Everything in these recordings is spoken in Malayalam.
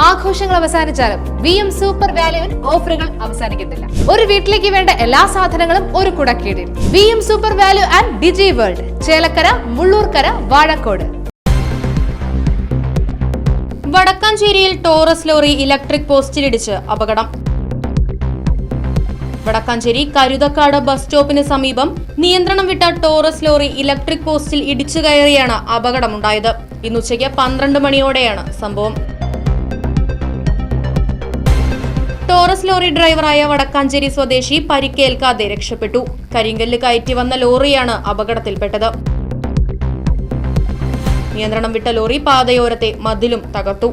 ആഘോഷങ്ങൾ അവസാനിച്ചാലും VM സൂപ്പർ വാല്യുവിൽ ഓഫറുകൾ അവസാനിക്കുന്നില്ല. ഒരു വീട്ടിലേക്ക് വേണ്ട എല്ലാ സാധനങ്ങളും ഒരു കുടക്കീഴിൽ. VM super value and Digi world, Chelakkara, Mullurkara, Vazhakkode. വടക്കാഞ്ചേരിയിൽ ടോറസ് ലോറി ഇലക്ട്രിക് പോസ്റ്റിലിടിച്ച് അപകടം. വടക്കാഞ്ചേരി കരുതക്കാട് ബസ് സ്റ്റോപ്പിന് സമീപം നിയന്ത്രണം വിട്ട ടോറസ് ലോറി ഇലക്ട്രിക് പോസ്റ്റിൽ ഇടിച്ചു കയറിയാണ് അപകടമുണ്ടായത്. ഇന്ന് ഉച്ചയ്ക്ക് 12 മണിയോടെയാണ് സംഭവം. ടോറസ് ലോറി ഡ്രൈവറായ വടക്കാഞ്ചേരി സ്വദേശി പരിക്കേൽക്കാതെ രക്ഷപ്പെട്ടു. കരിങ്കല്ല് കയറ്റി വന്ന ലോറിയാണ് അപകടത്തിൽപ്പെട്ടത്. നിയന്ത്രണം വിട്ട ലോറി പാതയോരത്തെ മതിലും തകർത്തു.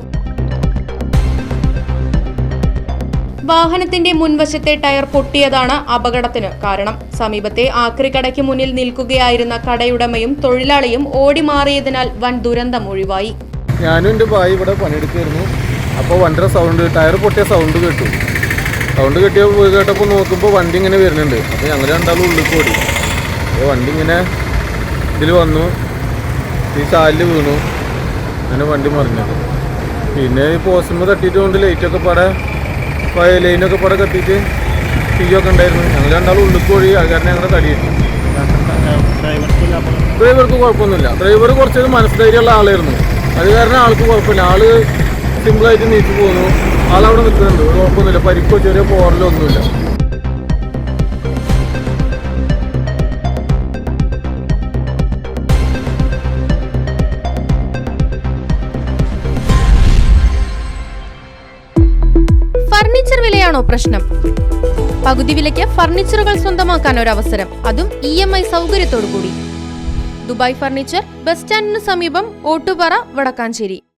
വാഹനത്തിന്റെ മുൻവശത്തെ ടയർ പൊട്ടിയതാണ് അപകടത്തിന് കാരണം. സമീപത്തെ ആക്രിക്കടയ്ക്ക് മുന്നിൽ നിൽക്കുകയായിരുന്ന കടയുടമയും തൊഴിലാളിയും ഓടി മാറിയതിനാൽ വൻ ദുരന്തം ഒഴിവായി. ഞാനും എൻ്റെ ഭായി ഇവിടെ പണിയെടുക്കായിരുന്നു. അപ്പോൾ വണ്ടിയുടെ സൗണ്ട്, ടയർ പൊട്ടിയ സൗണ്ട് കേട്ടു. സൗണ്ട് കേട്ടപ്പോൾ നോക്കുമ്പോൾ വണ്ടി ഇങ്ങനെ വരുന്നുണ്ട്. അപ്പോൾ ഞങ്ങൾ രണ്ടാളും ഉള്ളിൽ ഓടി. അപ്പോൾ വണ്ടി ഇങ്ങനെ ഇതിൽ വന്നു, ഈ ചാലിൽ വീണു, അങ്ങനെ വണ്ടി മറിഞ്ഞത്. പിന്നെ ഈ പോസ്റ്റുമ്പോൾ തട്ടിയിട്ട് കൊണ്ട് ലൈറ്റൊക്കെ പാടെ ലൈനൊക്കെ പാടെ കത്തിയിട്ട് തീയൊക്കെ ഉണ്ടായിരുന്നു. ഞങ്ങൾ രണ്ടാളും ഉള്ളിൽ ഓടി. അത് കാരണം ഞങ്ങളുടെ തടിയിട്ടു. ഡ്രൈവർക്ക് കുഴപ്പമൊന്നുമില്ല. ഡ്രൈവർ കുറച്ചൊരു മനസ്സുധൈര്യമുള്ള ആളായിരുന്നു. അത് കാരണം ആൾക്ക് കുഴപ്പമില്ല. ആള് സിമ്പിളായിട്ട് നീച്ചു പോകുന്നു. ആളവിടെ നിൽക്കുന്നുണ്ട്. കുഴപ്പമൊന്നുമില്ല. പരിക്കോ ചെറിയ പോറലോ ഒന്നുമില്ല. ഫർണിച്ചർ വിലയാണോ പ്രശ്നം? പകുതി വിലയ്ക്ക് ഫർണിച്ചറുകൾ സ്വന്തമാക്കാൻ ഒരു അവസരം, അതും EMI സൗകര്യത്തോടു കൂടി. ദുബായ് ഫർണിച്ചർ, ബസ് സ്റ്റാൻഡിന് സമീപം, ഓട്ടുപാറ, വടക്കാഞ്ചേരി.